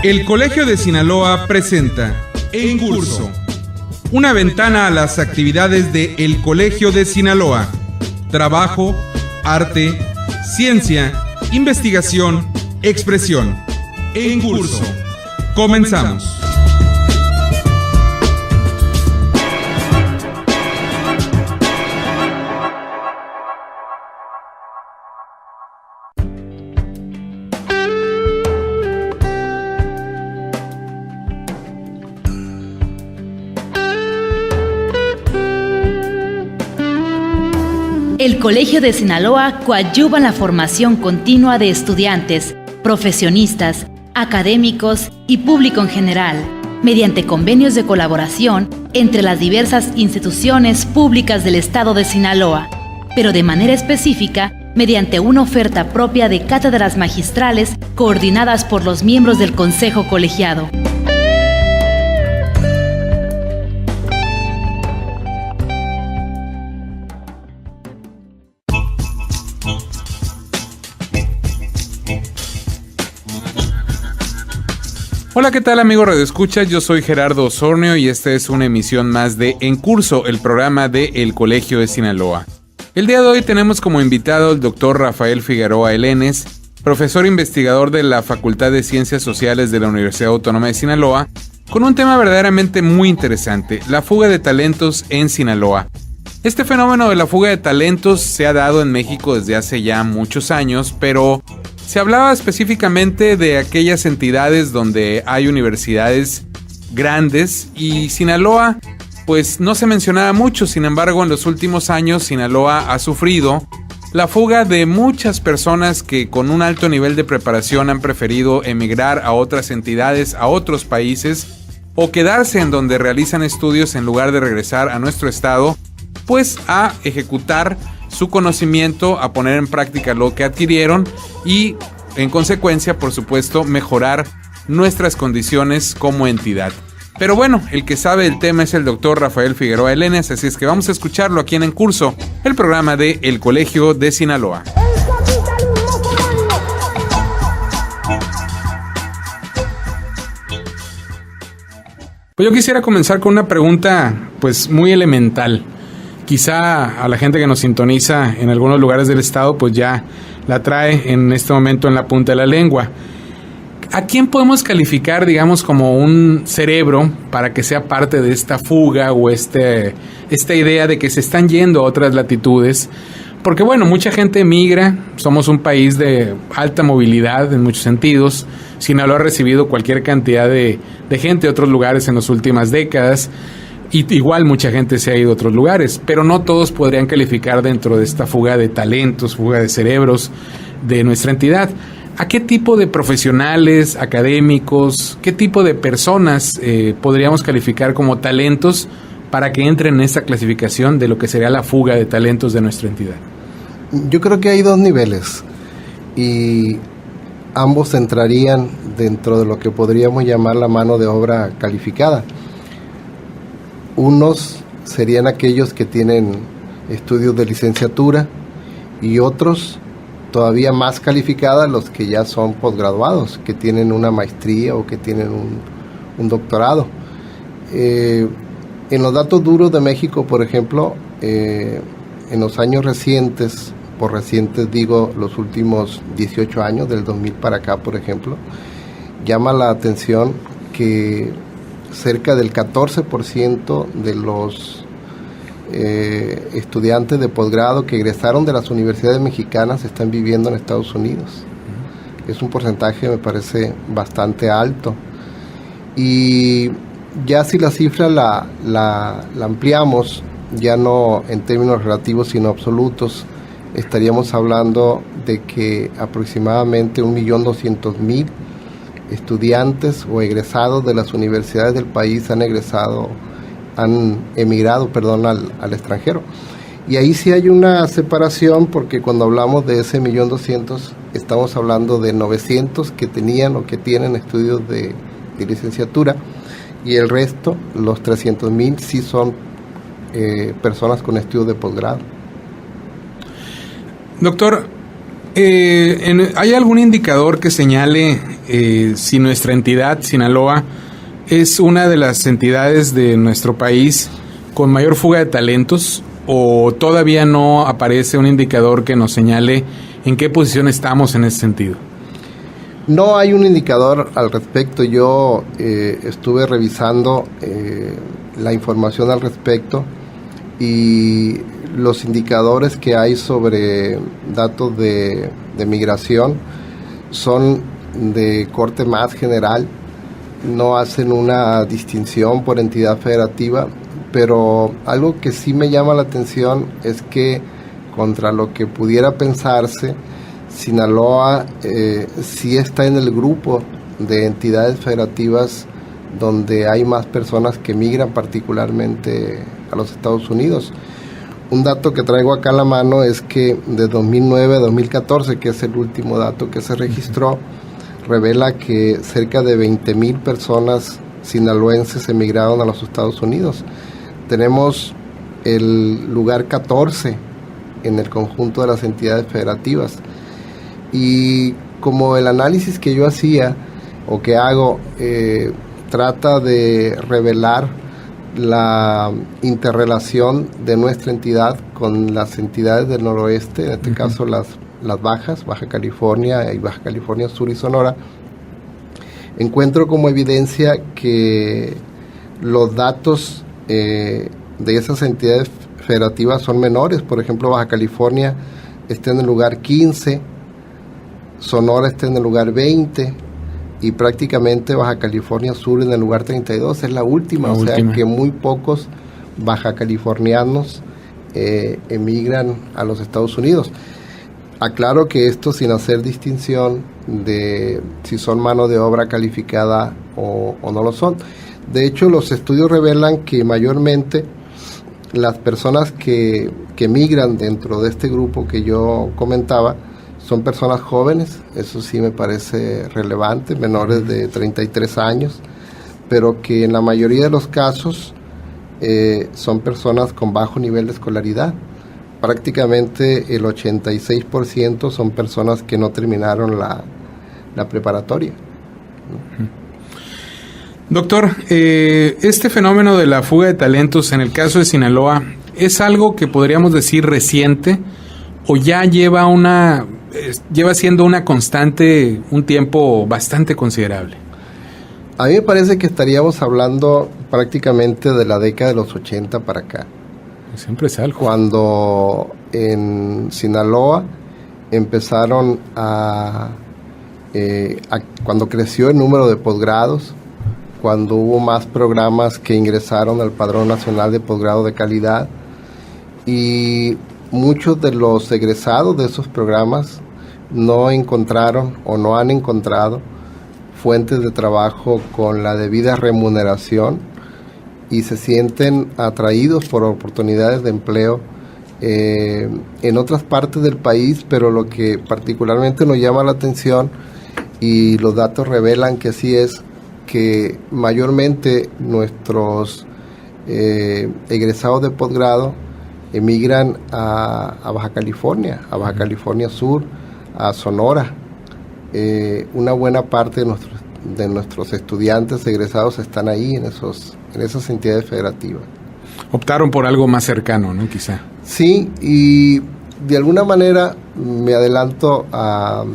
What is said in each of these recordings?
El Colegio de Sinaloa presenta En Curso, una ventana a las actividades de El Colegio de Sinaloa. Trabajo, arte, ciencia, investigación, expresión. En Curso. Comenzamos. El Colegio de Sinaloa coadyuva en la formación continua de estudiantes, profesionistas, académicos y público en general, mediante convenios de colaboración entre las diversas instituciones públicas del estado de Sinaloa, pero de manera específica mediante una oferta propia de cátedras magistrales coordinadas por los miembros del Consejo Colegiado. Hola, ¿qué tal, amigos radioescuchas? Yo soy Gerardo Osornio y esta es una emisión más de En Curso, el programa de El Colegio de Sinaloa. El día de hoy tenemos como invitado al doctor Rafael Figueroa Elenes, profesor investigador de la Facultad de Ciencias Sociales de la Universidad Autónoma de Sinaloa, con un tema verdaderamente muy interesante, la fuga de talentos en Sinaloa. Este fenómeno de la fuga de talentos se ha dado en México desde hace ya muchos años, pero se hablaba específicamente de aquellas entidades donde hay universidades grandes y Sinaloa pues no se mencionaba mucho. Sin embargo, en los últimos años Sinaloa ha sufrido la fuga de muchas personas que con un alto nivel de preparación han preferido emigrar a otras entidades, a otros países o quedarse en donde realizan estudios en lugar de regresar a nuestro estado, pues a ejecutar su conocimiento, a poner en práctica lo que adquirieron y, en consecuencia, por supuesto, mejorar nuestras condiciones como entidad. Pero bueno, el que sabe el tema es el doctor Rafael Figueroa Elenes, así es que vamos a escucharlo aquí en Curso, el programa de El Colegio de Sinaloa. Pues yo quisiera comenzar con una pregunta, pues muy elemental. Quizá a la gente que nos sintoniza en algunos lugares del estado pues ya la trae en este momento en la punta de la lengua. ¿A quién podemos calificar, digamos, como un cerebro para que sea parte de esta fuga o esta idea de que se están yendo a otras latitudes? Porque bueno, mucha gente emigra, somos un país de alta movilidad en muchos sentidos. Sinaloa ha recibido cualquier cantidad de gente de otros lugares en las últimas décadas. Y igual mucha gente se ha ido a otros lugares, pero no todos podrían calificar dentro de esta fuga de talentos, fuga de cerebros de nuestra entidad. ¿A qué tipo de profesionales, académicos, qué tipo de personas podríamos calificar como talentos para que entren en esta clasificación de lo que sería la fuga de talentos de nuestra entidad? Yo creo que hay dos niveles y ambos entrarían dentro de lo que podríamos llamar la mano de obra calificada. Unos serían aquellos que tienen estudios de licenciatura y otros todavía más calificadas, los que ya son posgraduados, que tienen una maestría o que tienen un doctorado. En los datos duros de México, por ejemplo, en los años recientes, por recientes digo los últimos 18 años, del 2000 para acá, por ejemplo, llama la atención que cerca del 14% de los estudiantes de posgrado que egresaron de las universidades mexicanas están viviendo en Estados Unidos. Es un porcentaje, me parece, bastante alto. Y ya si la cifra la ampliamos, ya no en términos relativos sino absolutos, estaríamos hablando de que aproximadamente 1.200.000 estudiantes o egresados de las universidades del país han emigrado al extranjero. Y ahí sí hay una separación, porque cuando hablamos de ese 1.200.000 estamos hablando de 900 que tenían o que tienen estudios de licenciatura, y el resto, los 300.000, sí son personas con estudios de posgrado. Doctor, ¿hay algún indicador que señale si nuestra entidad, Sinaloa, es una de las entidades de nuestro país con mayor fuga de talentos, o todavía no aparece un indicador que nos señale en qué posición estamos en ese sentido? No hay un indicador al respecto. Yo estuve revisando la información al respecto, y los indicadores que hay sobre datos de migración son de corte más general, no hacen una distinción por entidad federativa, pero algo que sí me llama la atención es que, contra lo que pudiera pensarse, Sinaloa sí está en el grupo de entidades federativas donde hay más personas que migran, particularmente a los Estados Unidos. Un dato que traigo acá a la mano es que de 2009 a 2014, que es el último dato que se registró, revela que cerca de 20,000 personas sinaloenses emigraron a los Estados Unidos. Tenemos el lugar 14 en el conjunto de las entidades federativas. Y como el análisis que yo hacía o que hago trata de revelar la interrelación de nuestra entidad con las entidades del noroeste, en este caso las bajas, Baja California y Baja California Sur y Sonora, encuentro como evidencia que los datos de esas entidades federativas son menores. Por ejemplo, Baja California está en el lugar 15, Sonora está en el lugar 20 y prácticamente Baja California Sur en el lugar 32, es la última. O sea que muy pocos baja californianos emigran a los Estados Unidos. Aclaro que esto sin hacer distinción de si son mano de obra calificada o no lo son. De hecho, los estudios revelan que mayormente las personas que migran dentro de este grupo que yo comentaba son personas jóvenes, eso sí me parece relevante, menores de 33 años, pero que en la mayoría de los casos son personas con bajo nivel de escolaridad. Prácticamente el 86% son personas que no terminaron la preparatoria. Doctor, este fenómeno de la fuga de talentos en el caso de Sinaloa, ¿es algo que podríamos decir reciente o ya lleva siendo una constante un tiempo bastante considerable? A mí me parece que estaríamos hablando prácticamente de la década de los 80 para acá. Siempre es algo. Cuando en Sinaloa empezaron cuando creció el número de posgrados, cuando hubo más programas que ingresaron al Padrón Nacional de Posgrado de Calidad, y muchos de los egresados de esos programas no encontraron o no han encontrado fuentes de trabajo con la debida remuneración y se sienten atraídos por oportunidades de empleo en otras partes del país, pero lo que particularmente nos llama la atención, y los datos revelan que así es, que mayormente nuestros egresados de posgrado emigran a Baja California Sur, a Sonora. Una buena parte de nuestros estudiantes egresados están ahí en esas entidades federativas. Optaron por algo más cercano, ¿no? Quizá. Sí, y de alguna manera me adelanto a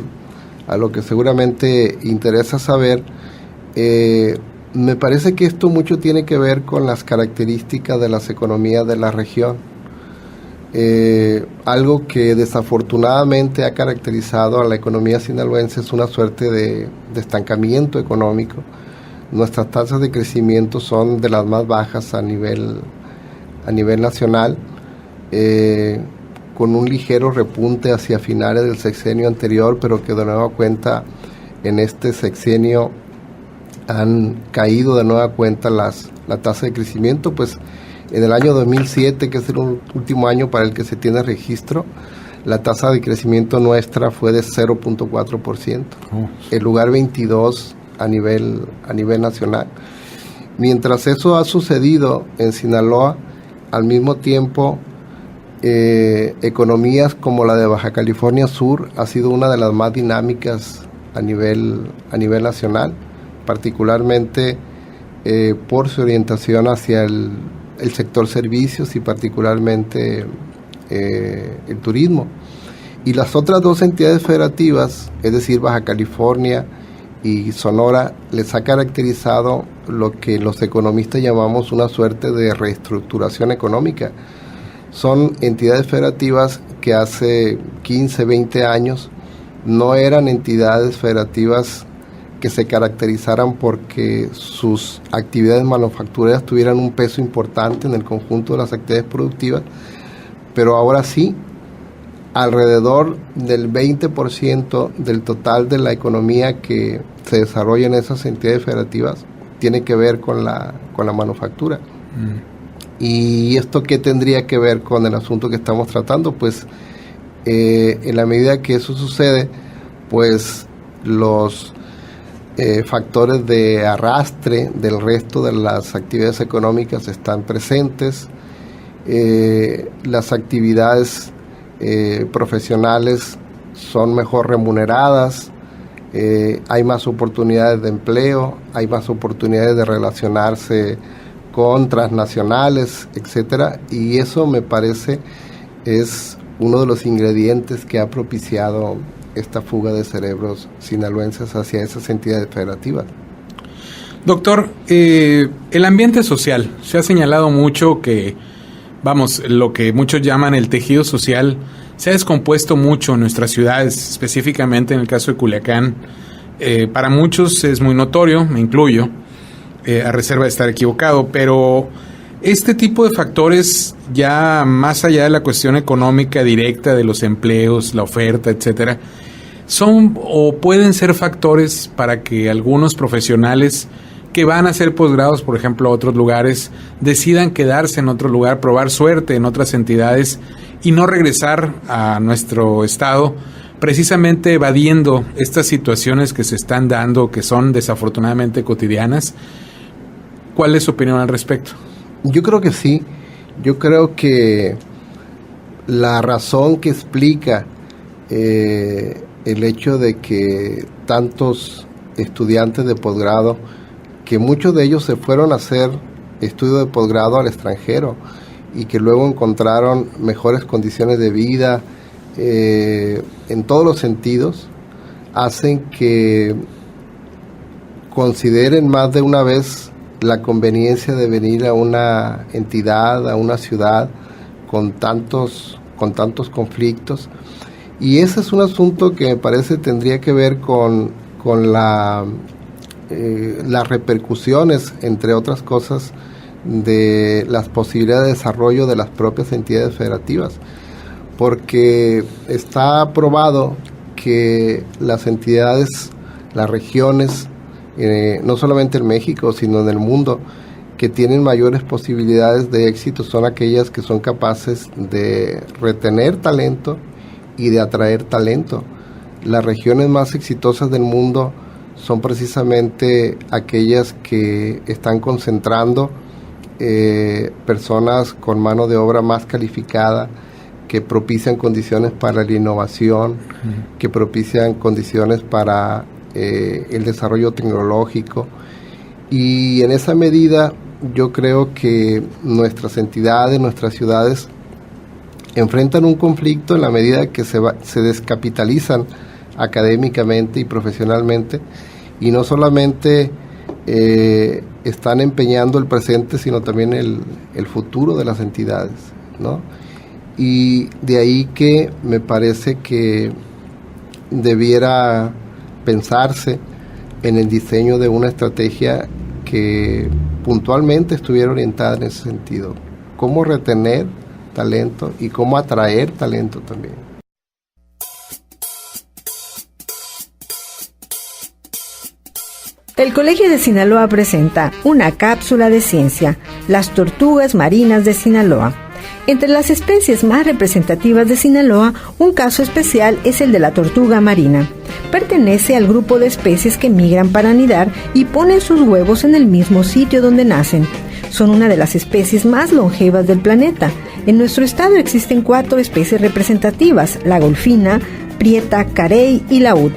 lo que seguramente interesa saber. Me parece que esto mucho tiene que ver con las características de las economías de la región. Algo que desafortunadamente ha caracterizado a la economía sinaloense es una suerte de estancamiento económico. Nuestras tasas de crecimiento son de las más bajas a nivel nacional, con un ligero repunte hacia finales del sexenio anterior, pero que de nueva cuenta en este sexenio han caído de nueva cuenta la tasa de crecimiento. Pues en el año 2007, que es el último año para el que se tiene registro, la tasa de crecimiento nuestra fue de 0.4%, el lugar 22 a nivel nacional. Mientras eso ha sucedido en Sinaloa, al mismo tiempo, economías como la de Baja California Sur ha sido una de las más dinámicas a nivel nacional, particularmente por su orientación hacia el sector servicios y particularmente el turismo. Y las otras dos entidades federativas, es decir, Baja California y Sonora, les ha caracterizado lo que los economistas llamamos una suerte de reestructuración económica. Son entidades federativas que hace 15, 20 años no eran entidades federativas que se caracterizaran porque sus actividades manufactureras tuvieran un peso importante en el conjunto de las actividades productivas, pero ahora sí, alrededor del 20% del total de la economía que se desarrolla en esas entidades federativas tiene que ver con la manufactura. ¿Y esto qué tendría que ver con el asunto que estamos tratando? Pues en la medida que eso sucede, pues los factores de arrastre del resto de las actividades económicas están presentes, las actividades profesionales son mejor remuneradas, hay más oportunidades de empleo, hay más oportunidades de relacionarse con transnacionales, etcétera, y eso me parece es uno de los ingredientes que ha propiciado esta fuga de cerebros sinaloenses hacia esas entidades federativas. Doctor, el ambiente social, se ha señalado mucho que, lo que muchos llaman el tejido social, se ha descompuesto mucho en nuestras ciudades, específicamente en el caso de Culiacán. Para muchos es muy notorio, me incluyo, a reserva de estar equivocado, pero este tipo de factores, ya más allá de la cuestión económica directa de los empleos, la oferta, etcétera, son o pueden ser factores para que algunos profesionales que van a hacer posgrados, por ejemplo, a otros lugares, decidan quedarse en otro lugar, probar suerte en otras entidades y no regresar a nuestro estado, precisamente evadiendo estas situaciones que se están dando, que son desafortunadamente cotidianas. ¿Cuál es su opinión al respecto? Yo creo que sí. Yo creo que la razón que explica el hecho de que tantos estudiantes de posgrado, que muchos de ellos se fueron a hacer estudio de posgrado al extranjero y que luego encontraron mejores condiciones de vida en todos los sentidos, hacen que consideren más de una vez la conveniencia de venir a una entidad, a una ciudad con tantos conflictos. Y ese es un asunto que me parece tendría que ver con las repercusiones, entre otras cosas, de las posibilidades de desarrollo de las propias entidades federativas, porque está probado que las entidades, las regiones, no solamente en México, sino en el mundo, que tienen mayores posibilidades de éxito son aquellas que son capaces de retener talento y de atraer talento. Las regiones más exitosas del mundo son precisamente aquellas que están concentrando personas con mano de obra más calificada, que propician condiciones para la innovación, que propician condiciones para el desarrollo tecnológico. Y en esa medida yo creo que nuestras entidades, nuestras ciudades enfrentan un conflicto en la medida que se descapitalizan académicamente y profesionalmente, y no solamente están empeñando el presente, sino también el futuro de las entidades, ¿no? Y de ahí que me parece que debiera pensarse en el diseño de una estrategia que puntualmente estuviera orientada en ese sentido. Cómo retener talento y cómo atraer talento también. El Colegio de Sinaloa presenta una cápsula de ciencia, las tortugas marinas de Sinaloa. Entre las especies más representativas de Sinaloa, un caso especial es el de la tortuga marina. Pertenece al grupo de especies que migran para anidar y ponen sus huevos en el mismo sitio donde nacen. Son una de las especies más longevas del planeta. En nuestro estado existen 4 especies representativas: la golfina, prieta, carey y laúd.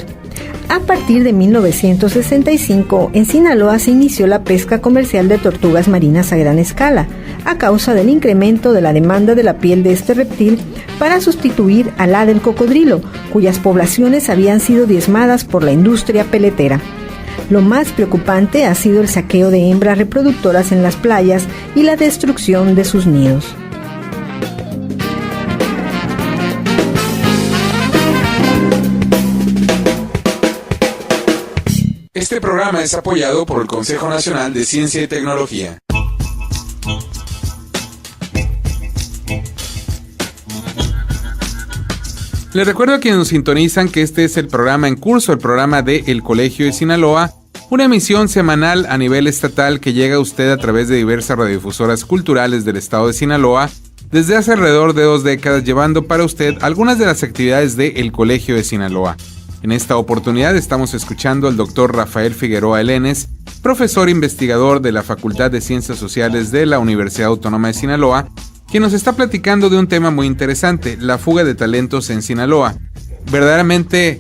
A partir de 1965, en Sinaloa se inició la pesca comercial de tortugas marinas a gran escala, a causa del incremento de la demanda de la piel de este reptil para sustituir a la del cocodrilo, cuyas poblaciones habían sido diezmadas por la industria peletera. Lo más preocupante ha sido el saqueo de hembras reproductoras en las playas y la destrucción de sus nidos. Este programa es apoyado por el Consejo Nacional de Ciencia y Tecnología. Les recuerdo a quienes nos sintonizan que este es el programa en curso, el programa de El Colegio de Sinaloa, una emisión semanal a nivel estatal que llega a usted a través de diversas radiodifusoras culturales del estado de Sinaloa, desde hace alrededor de 2 décadas, llevando para usted algunas de las actividades de El Colegio de Sinaloa. En esta oportunidad estamos escuchando al doctor Rafael Figueroa Elenes, profesor investigador de la Facultad de Ciencias Sociales de la Universidad Autónoma de Sinaloa, quien nos está platicando de un tema muy interesante, la fuga de talentos en Sinaloa. Verdaderamente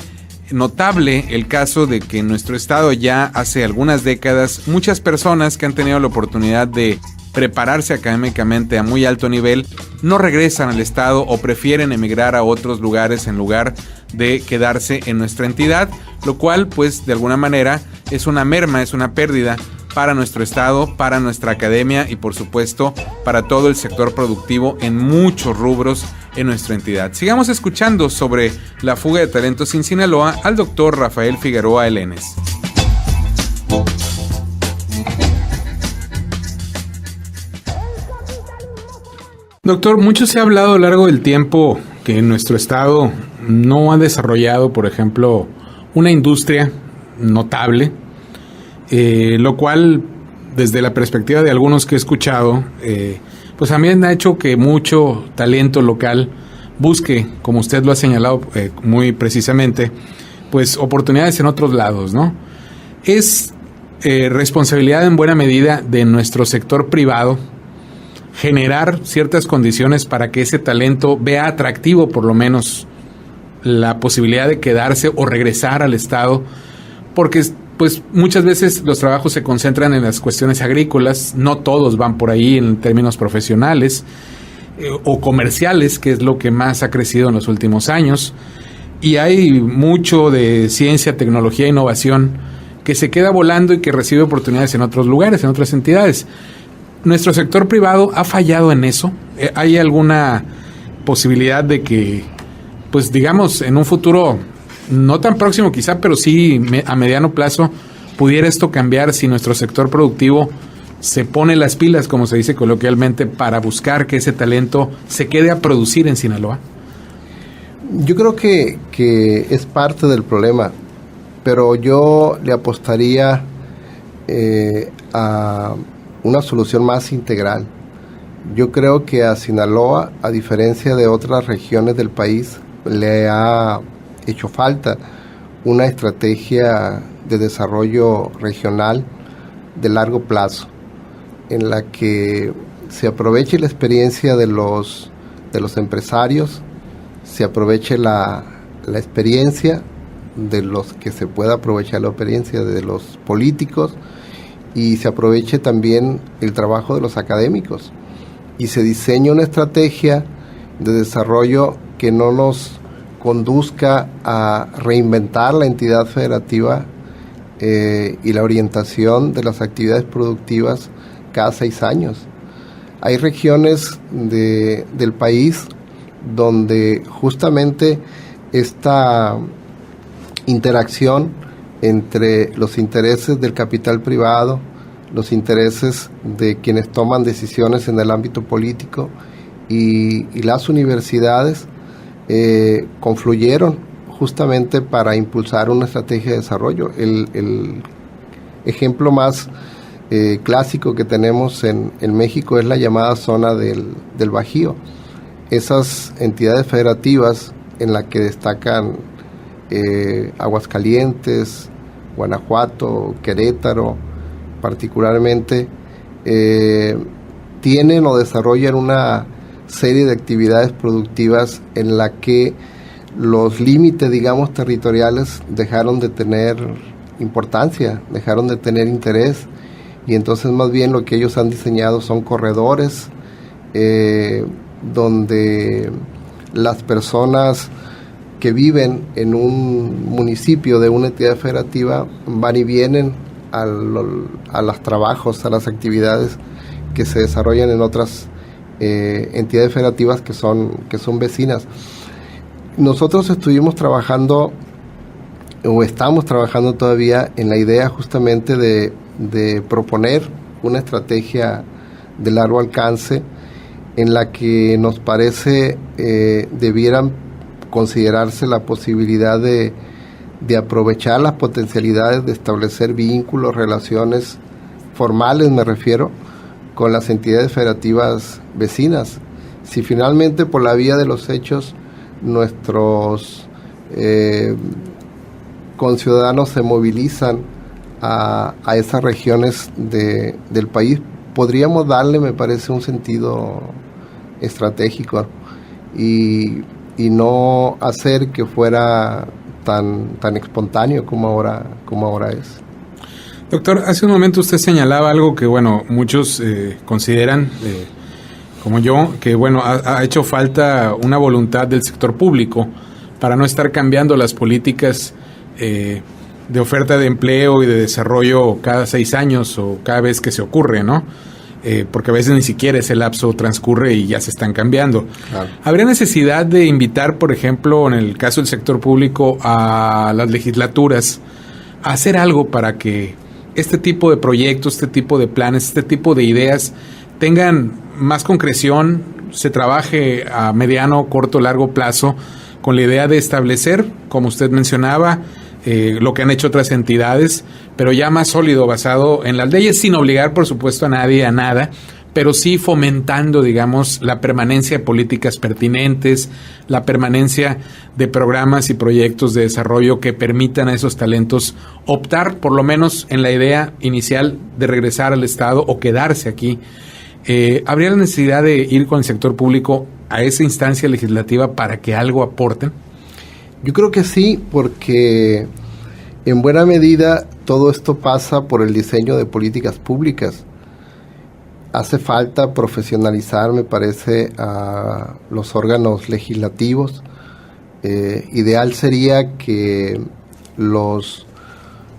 notable el caso de que en nuestro estado ya hace algunas décadas muchas personas que han tenido la oportunidad de prepararse académicamente a muy alto nivel no regresan al estado o prefieren emigrar a otros lugares en lugar de quedarse en nuestra entidad, lo cual pues de alguna manera es una merma, es una pérdida para nuestro estado, para nuestra academia y por supuesto para todo el sector productivo en muchos rubros en nuestra entidad. Sigamos escuchando sobre la fuga de talentos en Sinaloa al doctor Rafael Figueroa Elenes. Doctor, mucho se ha hablado a lo largo del tiempo que en nuestro estado no ha desarrollado, por ejemplo, una industria notable, lo cual, desde la perspectiva de algunos que he escuchado, pues también ha hecho que mucho talento local busque, como usted lo ha señalado muy precisamente, pues oportunidades en otros lados, ¿no? Es responsabilidad en buena medida de nuestro sector privado generar ciertas condiciones para que ese talento vea atractivo por lo menos la posibilidad de quedarse o regresar al estado, porque pues muchas veces los trabajos se concentran en las cuestiones agrícolas, no todos van por ahí en términos profesionales o comerciales, que es lo que más ha crecido en los últimos años, y hay mucho de ciencia, tecnología e innovación que se queda volando y que recibe oportunidades en otros lugares, en otras entidades. ¿Nuestro sector privado ha fallado en eso? ¿Hay alguna posibilidad de que, pues digamos, en un futuro no tan próximo quizá, pero sí a mediano plazo, pudiera esto cambiar si nuestro sector productivo se pone las pilas, como se dice coloquialmente, para buscar que ese talento se quede a producir en Sinaloa? Yo creo que es parte del problema, pero yo le apostaría a una solución más integral. Yo creo que a Sinaloa, a diferencia de otras regiones del país, le ha hecho falta una estrategia de desarrollo regional de largo plazo, en la que se aproveche la experiencia de los empresarios, se aproveche la experiencia de los que se pueda aprovechar la experiencia de los políticos, y se aproveche también el trabajo de los académicos y se diseñe una estrategia de desarrollo que no nos conduzca a reinventar la entidad federativa y la orientación de las actividades productivas cada 6 años. Hay regiones del país donde justamente esta interacción entre los intereses del capital privado, los intereses de quienes toman decisiones en el ámbito político y las universidades confluyeron justamente para impulsar una estrategia de desarrollo. El ejemplo más clásico que tenemos en México es la llamada zona del Bajío. Esas entidades federativas en las que destacan Aguascalientes, Guanajuato, Querétaro, particularmente, tienen o desarrollan una serie de actividades productivas en la que los límites, digamos, territoriales dejaron de tener importancia, dejaron de tener interés, y entonces más bien lo que ellos han diseñado son corredores donde las personas que viven en un municipio de una entidad federativa van y vienen a los trabajos, a las actividades que se desarrollan en otras entidades federativas que son vecinas. Nosotros estuvimos trabajando, o estamos trabajando todavía, en la idea justamente de proponer una estrategia de largo alcance en la que nos parece debieran considerarse la posibilidad de aprovechar las potencialidades de establecer vínculos, relaciones formales, me refiero, con las entidades federativas vecinas. Si finalmente por la vía de los hechos nuestros conciudadanos se movilizan a esas regiones del país, podríamos darle, me parece, un sentido estratégico y no hacer que fuera tan espontáneo como ahora es. Doctor, hace un momento usted señalaba algo que, bueno, muchos consideran, como yo, que, bueno, ha hecho falta una voluntad del sector público para no estar cambiando las políticas de oferta de empleo y de desarrollo cada 6 años o cada vez que se ocurre, ¿no? Porque a veces ni siquiera ese lapso transcurre y ya se están cambiando. Claro. ¿Habría necesidad de invitar, por ejemplo, en el caso del sector público, a las legislaturas a hacer algo para que este tipo de proyectos, este tipo de planes, este tipo de ideas tengan más concreción, se trabaje a mediano, corto, largo plazo con la idea de establecer, como usted mencionaba, lo que han hecho otras entidades, pero ya más sólido, basado en las leyes, sin obligar, por supuesto, a nadie a nada, pero sí fomentando, digamos, la permanencia de políticas pertinentes, la permanencia de programas y proyectos de desarrollo que permitan a esos talentos optar, por lo menos en la idea inicial, de regresar al Estado o quedarse aquí. ¿Habría la necesidad de ir con el sector público a esa instancia legislativa para que algo aporten? Yo creo que sí, porque en buena medida todo esto pasa por el diseño de políticas públicas. Hace falta profesionalizar, me parece, a los órganos legislativos. Ideal sería que los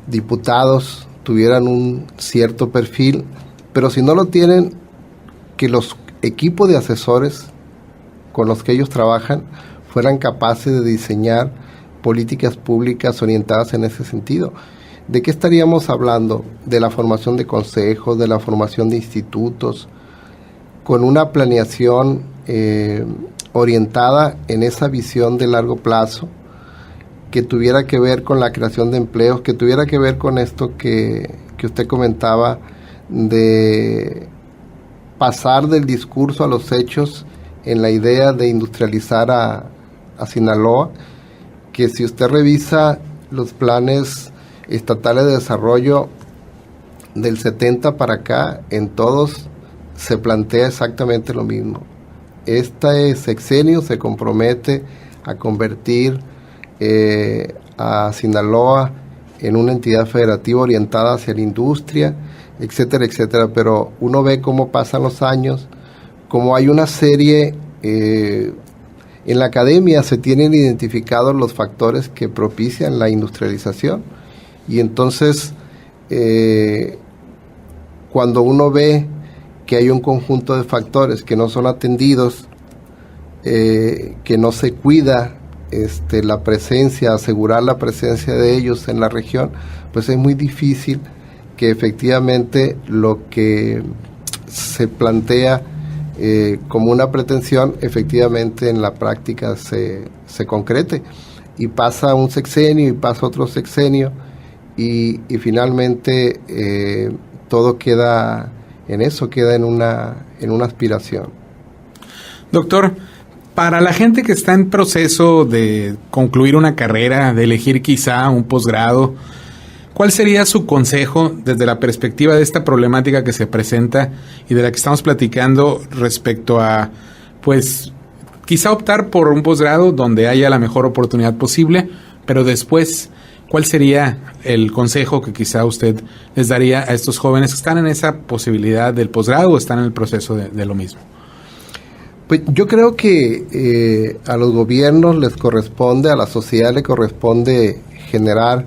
diputados tuvieran un cierto perfil, pero si no lo tienen, que los equipos de asesores con los que ellos trabajan fueran capaces de diseñar políticas públicas orientadas en ese sentido. ¿De qué estaríamos hablando? De la formación de consejos, de la formación de institutos, con una planeación orientada en esa visión de largo plazo, que tuviera que ver con la creación de empleos, que tuviera que ver con esto que usted comentaba, de pasar del discurso a los hechos en la idea de industrializar a Sinaloa, que si usted revisa los planes estatales de desarrollo del 70 para acá, en todos se plantea exactamente lo mismo. Este sexenio se compromete a convertir a Sinaloa en una entidad federativa orientada hacia la industria, etcétera, etcétera, pero uno ve cómo pasan los años, cómo hay una serie, en la academia se tienen identificados los factores que propician la industrialización, y entonces cuando uno ve que hay un conjunto de factores que no son atendidos, que no se cuida la presencia, asegurar la presencia de ellos en la región, pues es muy difícil que efectivamente lo que se plantea como una pretensión, efectivamente en la práctica se concrete. Y pasa un sexenio y pasa otro sexenio y finalmente todo queda en eso, queda en una aspiración. Doctor, para la gente que está en proceso de concluir una carrera, de elegir quizá un posgrado, ¿cuál sería su consejo desde la perspectiva de esta problemática que se presenta y de la que estamos platicando respecto a, pues, quizá optar por un posgrado donde haya la mejor oportunidad posible, pero después, ¿cuál sería el consejo que quizá usted les daría a estos jóvenes que están en esa posibilidad del posgrado o están en el proceso de lo mismo? Pues yo creo que a los gobiernos les corresponde, a la sociedad le corresponde generar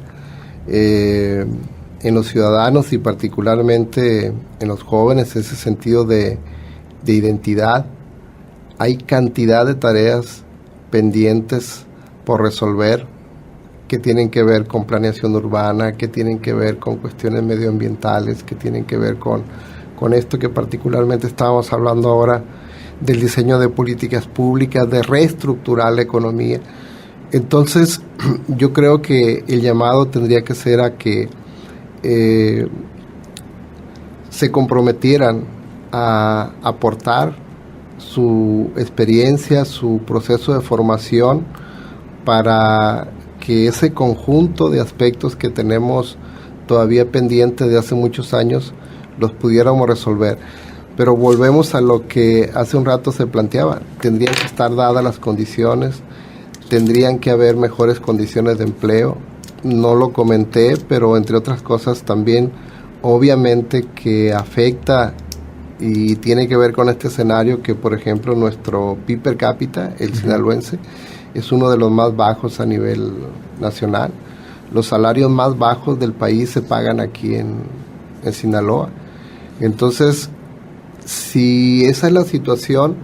en los ciudadanos y particularmente en los jóvenes ese sentido de identidad. Hay cantidad de tareas pendientes por resolver que tienen que ver con planeación urbana, que tienen que ver con cuestiones medioambientales, que tienen que ver con esto que particularmente estábamos hablando ahora, del diseño de políticas públicas, de reestructurar la economía. Entonces, yo creo que el llamado tendría que ser a que se comprometieran a aportar su experiencia, su proceso de formación para que ese conjunto de aspectos que tenemos todavía pendientes de hace muchos años los pudiéramos resolver. Pero volvemos a lo que hace un rato se planteaba. Tendrían que estar dadas las condiciones, tendrían que haber mejores condiciones de empleo. No lo comenté, pero entre otras cosas también, obviamente que afecta y tiene que ver con este escenario que, por ejemplo, nuestro PIB per cápita, el sinaloense, es uno de los más bajos a nivel nacional. Los salarios más bajos del país se pagan aquí en Sinaloa. Entonces, si esa es la situación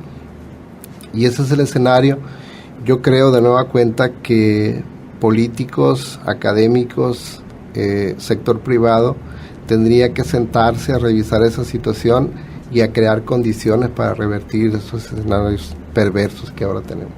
y ese es el escenario, yo creo de nueva cuenta que políticos, académicos, sector privado, tendría que sentarse a revisar esa situación y a crear condiciones para revertir esos escenarios perversos que ahora tenemos.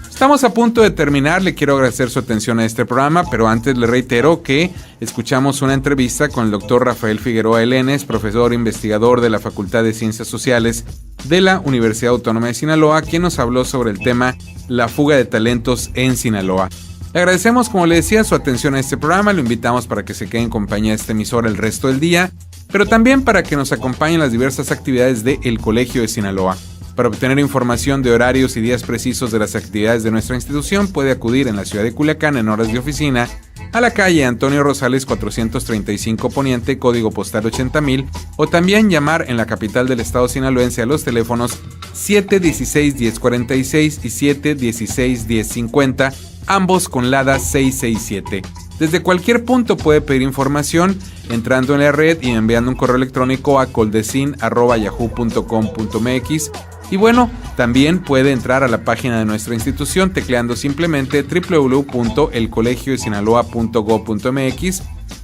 Estamos a punto de terminar, le quiero agradecer su atención a este programa, pero antes le reitero que escuchamos una entrevista con el doctor Rafael Figueroa Elenes, profesor investigador de la Facultad de Ciencias Sociales de la Universidad Autónoma de Sinaloa, quien nos habló sobre el tema la fuga de talentos en Sinaloa. Le agradecemos, como le decía, su atención a este programa, lo invitamos para que se quede en compañía de esta emisora el resto del día, pero también para que nos acompañe en las diversas actividades del Colegio de Sinaloa. Para obtener información de horarios y días precisos de las actividades de nuestra institución, puede acudir en la ciudad de Culiacán en horas de oficina a la calle Antonio Rosales 435 Poniente, código postal 80,000, o también llamar en la capital del estado sinaloense a los teléfonos 716-1046 y 716-1050, ambos con LADA 667. Desde cualquier punto puede pedir información entrando en la red y enviando un correo electrónico a coldecin@yahoo.com.mx. Y bueno, también puede entrar a la página de nuestra institución tecleando simplemente www.elcolegiodesinaloa.gov.mx,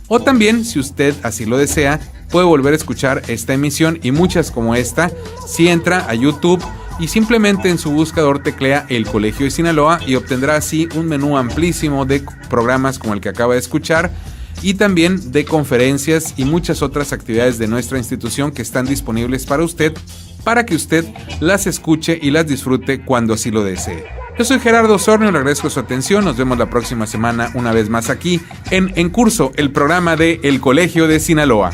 o también, si usted así lo desea, puede volver a escuchar esta emisión y muchas como esta si entra a YouTube y simplemente en su buscador teclea El Colegio de Sinaloa y obtendrá así un menú amplísimo de programas como el que acaba de escuchar, y también de conferencias y muchas otras actividades de nuestra institución que están disponibles para usted, para que usted las escuche y las disfrute cuando así lo desee. Yo soy Gerardo Osornio, le agradezco su atención, nos vemos la próxima semana una vez más aquí en Curso, el programa de El Colegio de Sinaloa.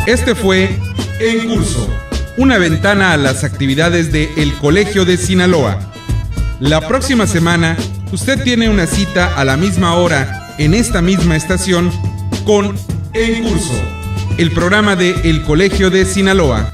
Este fue En Curso, una ventana a las actividades de El Colegio de Sinaloa. La próxima semana, usted tiene una cita a la misma hora en esta misma estación con En Curso, el programa de El Colegio de Sinaloa.